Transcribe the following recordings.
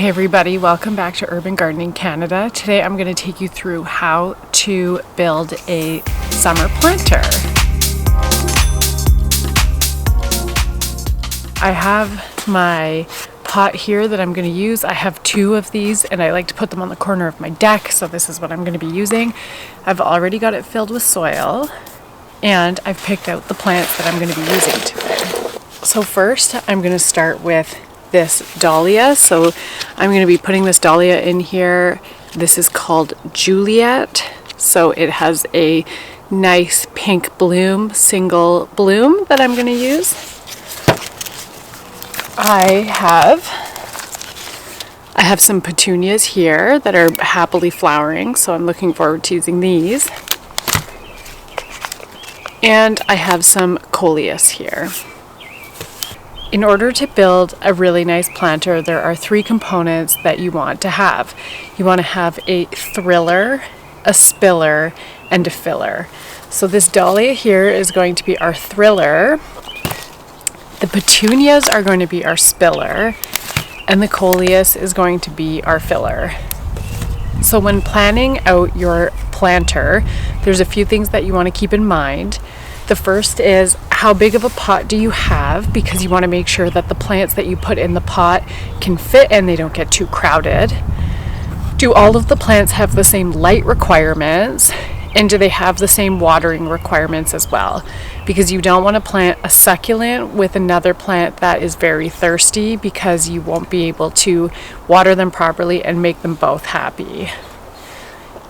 Hey everybody, welcome back to Urban Gardening Canada. Today I'm going to take you through how to build a summer planter. I have my pot here that I'm going to use. I have two of these and I like to put them on the corner of my deck, so this is what I'm going to be using. I've already got it filled with soil and I've picked out the plants that I'm going to be using today. So first I'm going to start with this dahlia. So I'm going to be putting this dahlia in here. This is called Juliet. So it has a nice pink bloom, single bloom that I'm going to use. I have some petunias here that are happily flowering, so I'm looking forward to using these. And I have some coleus here. In order to build a really nice planter, there are three components that you want to have. You want to have a thriller, a spiller, and a filler. So this dahlia here is going to be our thriller. The petunias are going to be our spiller, and the coleus is going to be our filler. So when planning out your planter, there's a few things that you want to keep in mind. The first is, how big of a pot do you have? Because you want to make sure that the plants that you put in the pot can fit and they don't get too crowded. Do all of the plants have the same light requirements? And do they have the same watering requirements as well? Because you don't want to plant a succulent with another plant that is very thirsty, because you won't be able to water them properly and make them both happy.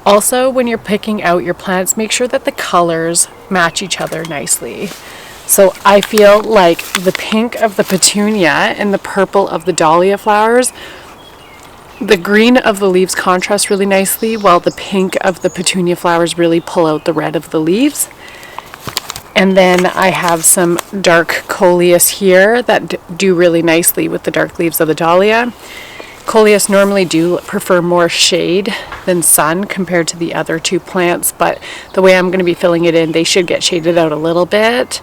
Also, when you're picking out your plants, make sure that the colors match each other nicely. So I feel like the pink of the petunia and the purple of the dahlia flowers, the green of the leaves contrast really nicely, while the pink of the petunia flowers really pull out the red of the leaves. And then I have some dark coleus here that do really nicely with the dark leaves of the dahlia. Coleus normally do prefer more shade than sun compared to the other two plants, but the way I'm going to be filling it in, they should get shaded out a little bit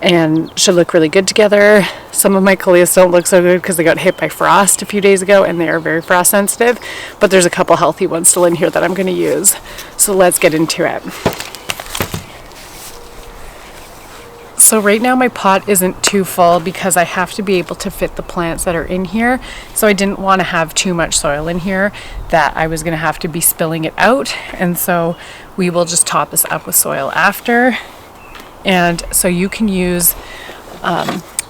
and should look really good together. Some of my coleus don't look so good because they got hit by frost a few days ago and they are very frost sensitive, but there's a couple healthy ones still in here that I'm going to use. So let's get into it. So right now my pot isn't too full because I have to be able to fit the plants that are in here. So I didn't want to have too much soil in here that I was going to have to be spilling it out. And so we will just top this up with soil after. And so you can use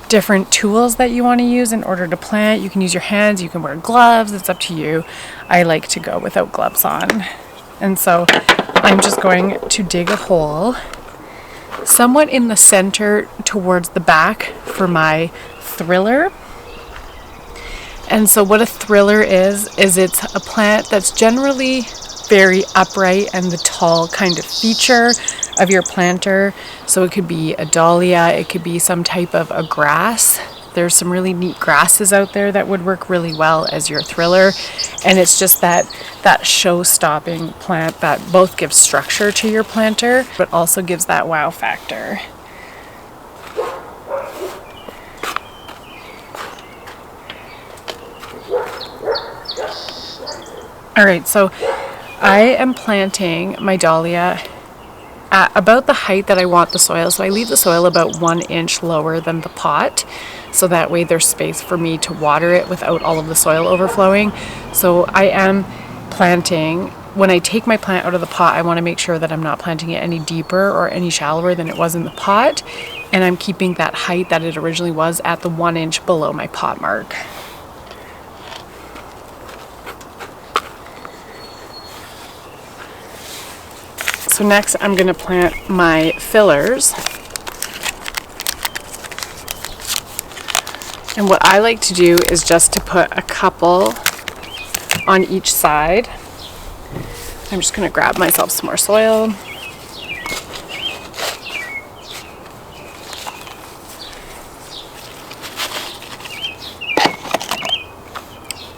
different tools that you want to use in order to plant. You can use your hands, you can wear gloves, it's up to you. I like to go without gloves on. And so I'm just going to dig a hole somewhat in the center towards the back for my thriller. And so what a thriller is it's a plant that's generally very upright and the tall kind of feature of your planter. So it could be a dahlia, it could be some type of a grass. There's some really neat grasses out there that would work really well as your thriller. And it's just that show-stopping plant that both gives structure to your planter, but also gives that wow factor. All right, so I am planting my dahlia at about the height that I want the soil. So I leave the soil about 1 inch lower than the pot, so that way there's space for me to water it without all of the soil overflowing. So I am planting, when I take my plant out of the pot, I want to make sure that I'm not planting it any deeper or any shallower than it was in the pot, and I'm keeping that height that it originally was at the 1 inch below my pot mark. So next I'm going to plant my fillers. And what I like to do is just to put a couple on each side. I'm just going to grab myself some more soil.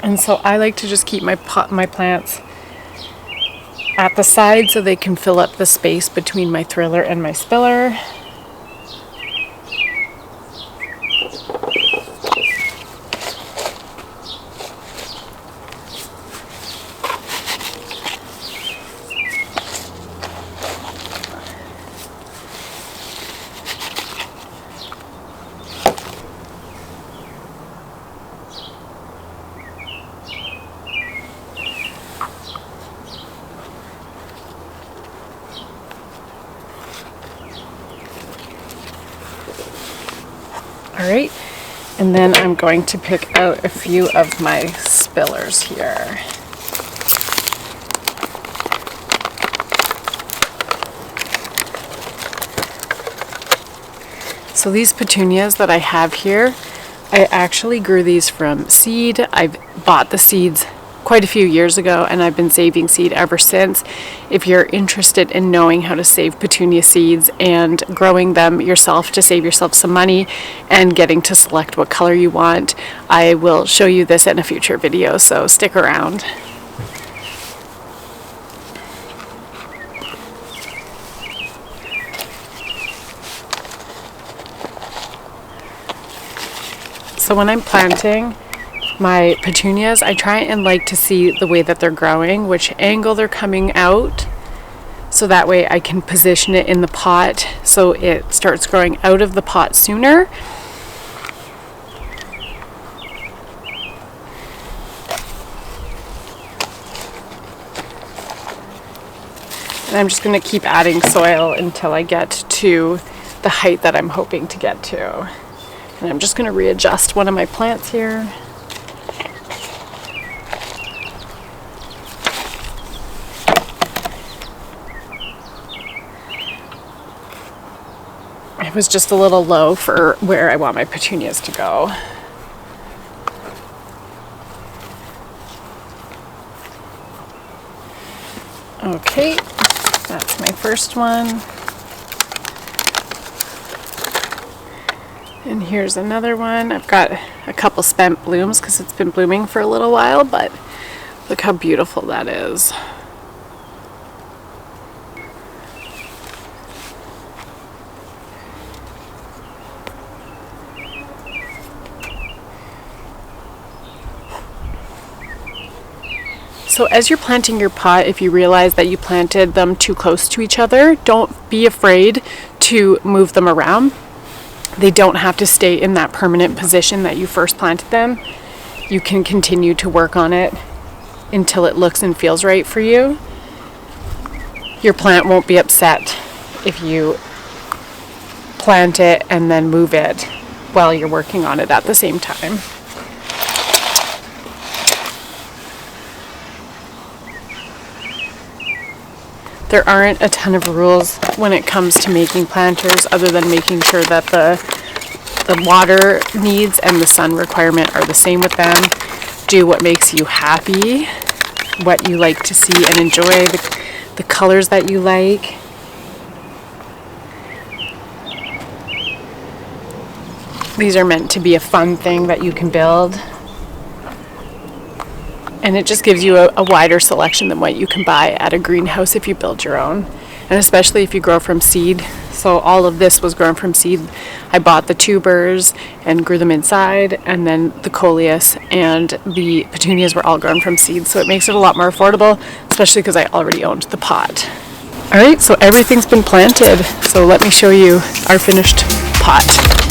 And so I like to just keep my plants at the side so they can fill up the space between my thriller and my spiller. right, and then I'm going to pick out a few of my spillers here. So these petunias that I have here, I actually grew these from seed. I've bought the seeds quite a few years ago and I've been saving seed ever since. If you're interested in knowing how to save petunia seeds and growing them yourself to save yourself some money and getting to select what color you want, I will show you this in a future video, so stick around. So when I'm planting my petunias, I try and like to see the way that they're growing, which angle they're coming out, so that way I can position it in the pot so it starts growing out of the pot sooner. And I'm just going to keep adding soil until I get to the height that I'm hoping to get to. And I'm just going to readjust one of my plants here. It was just a little low for where I want my petunias to go. Okay, that's my first one. And here's another one. I've got a couple spent blooms because it's been blooming for a little while, but look how beautiful that is. So as you're planting your pot, if you realize that you planted them too close to each other, don't be afraid to move them around. They don't have to stay in that permanent position that you first planted them. You can continue to work on it until it looks and feels right for you. Your plant won't be upset if you plant it and then move it while you're working on it at the same time. There aren't a ton of rules when it comes to making planters other than making sure that the water needs and the sun requirement are the same with them. Do what makes you happy, what you like to see and enjoy, the colors that you like. These are meant to be a fun thing that you can build. And it just gives you a wider selection than what you can buy at a greenhouse if you build your own. And especially if you grow from seed. So all of this was grown from seed. I bought the tubers and grew them inside, and then the coleus and the petunias were all grown from seed. So it makes it a lot more affordable, especially because I already owned the pot. Alright, so everything's been planted. So let me show you our finished pot.